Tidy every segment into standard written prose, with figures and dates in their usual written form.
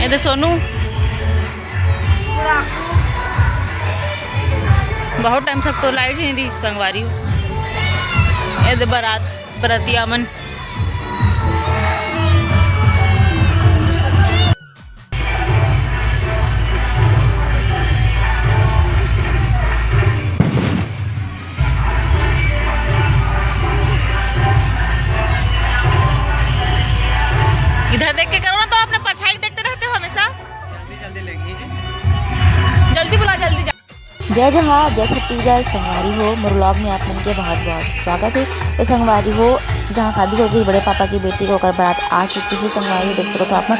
ये तो सोनू बहुत टाइम तक तो लाइट ही नहीं दी संगवारी। ये बारात बराती अमन इधर देख के करो ना, तो अपने परछाई देखते रहते हो हमेशा। जल्दी बुला, जल्दी जा। जय जहाँ जय छठी जय संगवारी हो। मोर व्लॉग में आप मन के बहुत बहुत स्वागत है। तो संगवारी हो जहाँ शादी हो गई बड़े पापा की बेटी को बारात आ चुकी थी। संगवारी देख सकते हो आप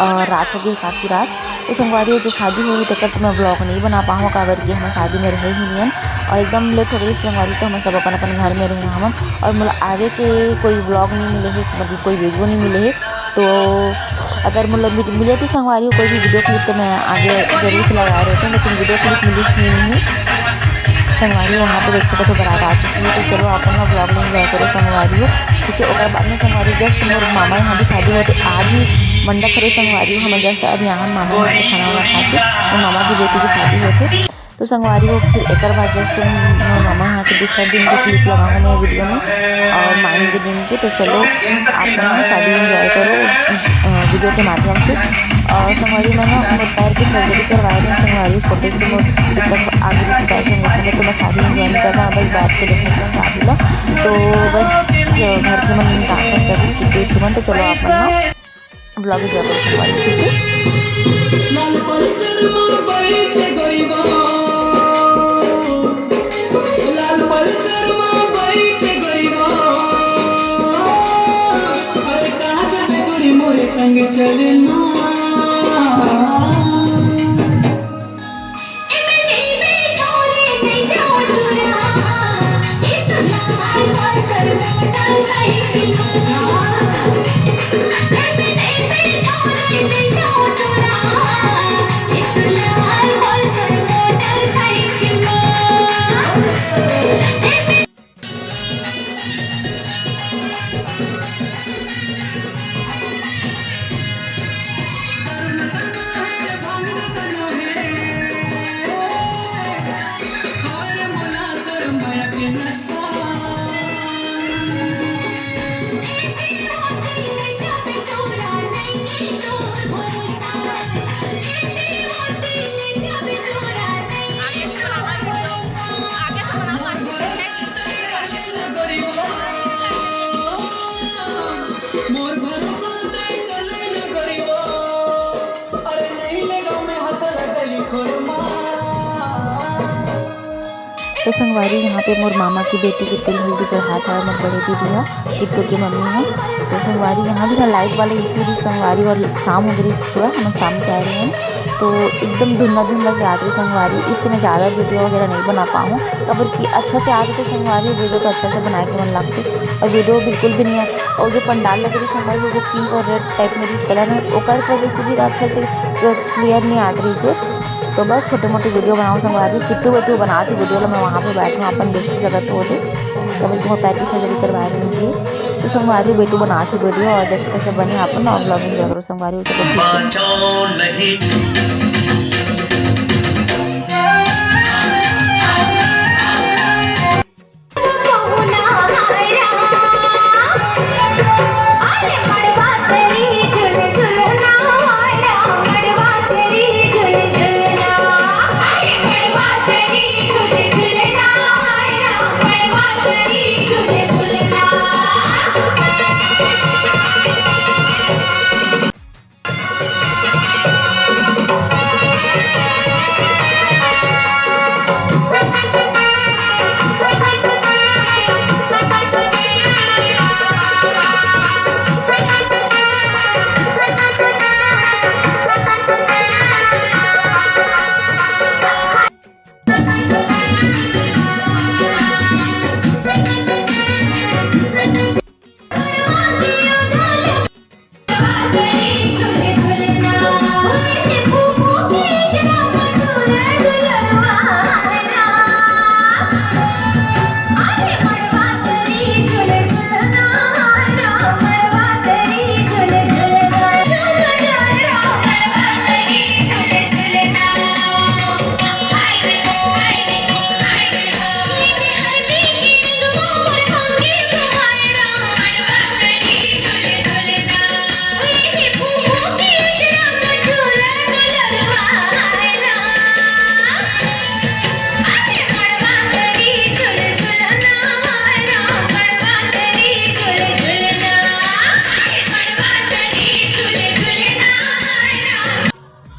और रात हो गई काफ़ी रात। तो संगवारी हो जो शादी हुई तक तो मैं व्लॉग नहीं बना पाऊँ काबर की हमें शादी में रहे ही नहीं और एकदम लेट हो गई संगवारी। तो हम सब अपन अपन घर में रहे हम और मतलब आगे के कोई व्लॉग नहीं मिले है, मतलब कोई वीडियो नहीं मिले है। तो अगर मतलब मिले तो संगवारी कोई भी वीडियो क्लिप तो मैं आगे जरूर से लगा रहती हूँ, लेकिन वीडियो क्लिप मिली नहीं संगवारी। यहाँ पे देख सकते हो बारात आ चुकी है। तो चलो अपन ना ब्लॉग में एंजॉय करो संगवारी हो, क्योंकि और बाद में संगवारी जस्ट मोर मामा यहाँ भी शादी होती आज ही मंडप करे संगवारी हो। हम जस्ट अब यहाँ मामा यहाँ से खाना वाना खा के और मामा की बेटी की शादी होती। तो संगवारी हो फिर एक बार जस्ट मामा यहाँ के दूसरा दिन के क्लिप लगाऊंगा मैं वीडियो में और माइन के दिन के। तो चलो आप शादी एंजॉय करो वीडियो के माध्यम से। और संगवारी में ना पैर की सर्जरी करवाए थे संगवारी छोटे से दिक्कत आगे की पैर के तो मैं शादी एंजॉय नहीं करता बस बैठ के देखने का शादी ला। तो बस घर के मन काम तो चलो आप ना ब्लॉग एंजॉय करो संगवारी, ठीक है। संग चलना तो संगवारी यहाँ पे मोर मामा की बेटी की तिल हल्दी चढ़ा था। मोर बड़े दीदी है किट्टू की मम्मी है। तो संगवारी यहाँ भी ना लाइट वाले इशू भी संगवारी और शाम हो गई पूरा हम शाम के आ रहे हैं। तो एकदम धुंधला धुंधला से आ रही संगवारी, इसलिए मैं ज़्यादा वीडियो वगैरह नहीं बना पाऊँ खबर की अच्छा से आ रही तो संगवारी वीडियो तो अच्छा से बनाए के मन लगते और वीडियो बिल्कुल भी नहीं है। और जो पंडाल लग रही संगवारी जो पिंक और रेड टाइप में जिस कलर है ओकर वजह से भी अच्छा से क्लियर नहीं आ रही से। तो बस छोटे मोटे वीडियो बनाऊँ संगवारी किट्टू बेटू बनाती वीडियो लो मैं वहाँ पे बैठूँ अपन देख सकते हो तभी तुम पैंतीस सर्जरी करवाए रहे इसलिए। तो संगवारी बेटू बनाती वीडियो और जैसे तैसे बने अपन और ब्लॉगिंग करो संगवारी।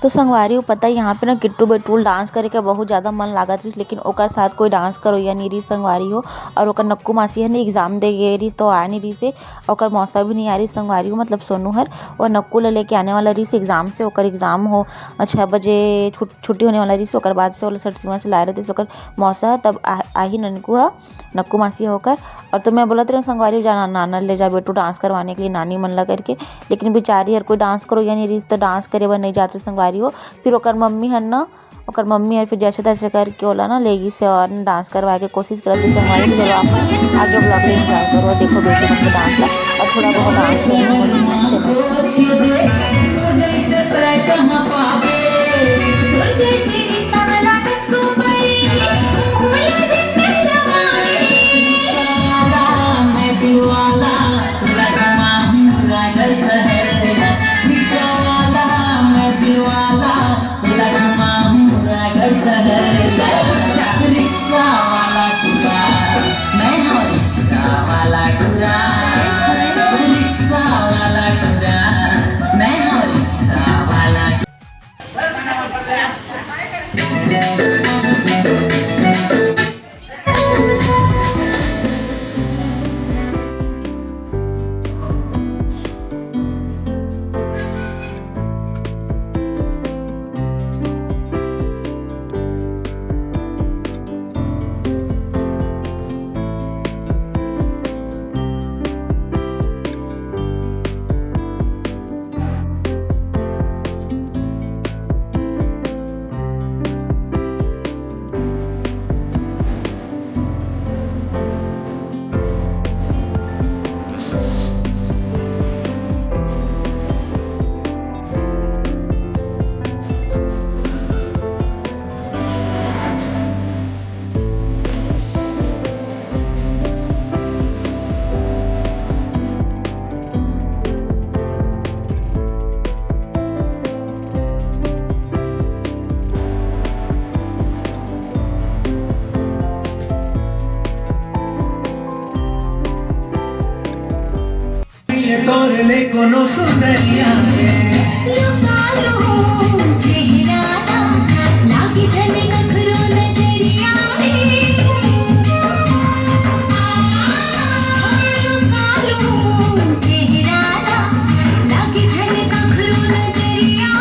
तो संगवारी पता है यहाँ पे ना किट्टू बेटूल डांस करे के बहुत ज़्यादा मन लागत रही, लेकिन ओकर साथ कोई डांस करो या नहीं रही संगवारी हो। और ओकर नक्कू मासी है एग्जाम दे गए रही तो आ नहीं रही से, ओकर मौसा भी नहीं आ रही संगवारी हो, मतलब सोनू हर और नक्कू ले लेके आने वाला रही से एग्जाम से। ओकर एग्जाम हो 6 बजे छुट्टी होने वाला रही से, ओकर बाद से वो सट सीमा से लाए रहे थे ओकर मौसा, तब आई ननकू है नक्कू मासी होकर। और तो मैं बोलत रही संगवारी जाना नाना ले जा बेटू डांस करवाने के लिए नानी मन ला करके, लेकिन बेचारी हर कोई डांस करो या नहीं रही तो डांस करे बर नहीं जाते संगवारी हो। फिर ओकर मम्मी है ना, ओकर मम्मी है फिर जैसे तैसे करके ओला ना लेगी से और डांस करवा के कोशिश करती संगवारी। तो चलो आप आगे ब्लॉग में एंजॉय करो, देखो बेटी मन के डांस ला और थोड़ा बहुत डांस तोरले कोनो सुंदरिया चेहरा लागी झन कखरो नजरिया चेहरा लागी झन कखरो नजरिया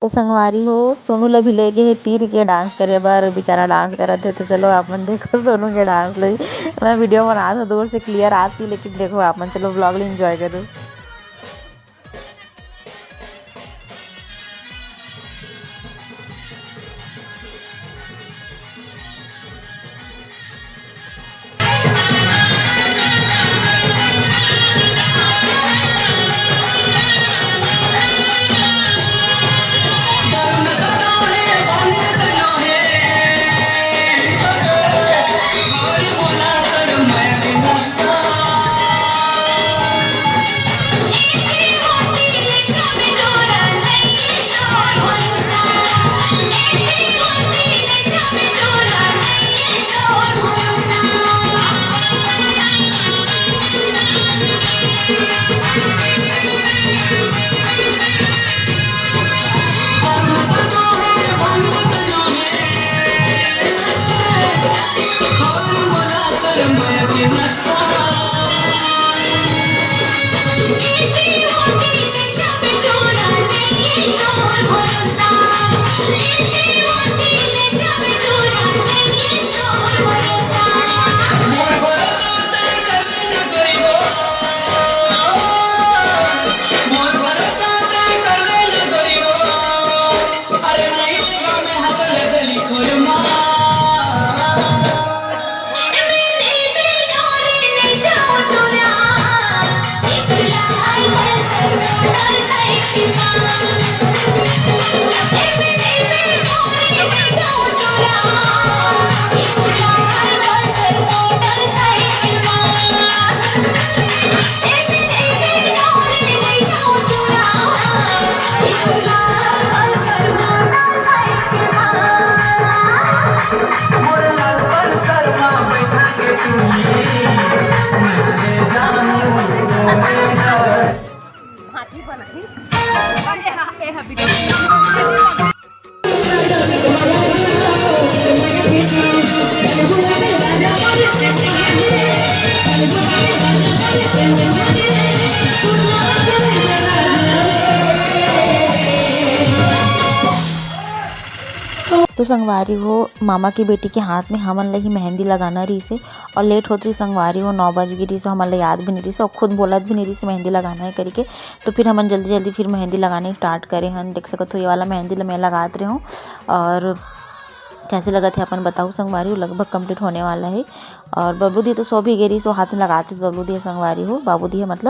तो संगवारी हो सोनू ला भी ले गए तीर के डांस करे बर, बेचारा डांस करत थे। तो चलो आप मन देखो सोनू के डांस ले। मैं वीडियो बना था दूर से क्लियर आती, लेकिन देखो आप मन चलो ब्लॉग ले एंजॉय करो। तो संगवारी हो मामा की बेटी के हाथ में हमन ला ही मेहंदी लगाना रही से और लेट होत रही संगवारी हो 9 बज गई रही से हमन ला याद भी नहीं रही से और खुद बोलत भी नहीं रही से मेहंदी लगाना है करके। तो फिर हमन जल्दी जल्दी फिर मेहंदी लगाने स्टार्ट करे हन। देख सकत हो ये वाला मेहंदी ला मैं लगात रही हूँ और कैसे लगा थे अपन बताओ संगवारी हो। लगभग कंप्लीट होने वाला है और बबलू दी तो सो भी गिरी सो हाथ में लगातीस बबलू दी संगवारी हो बाबू दी है मतलब।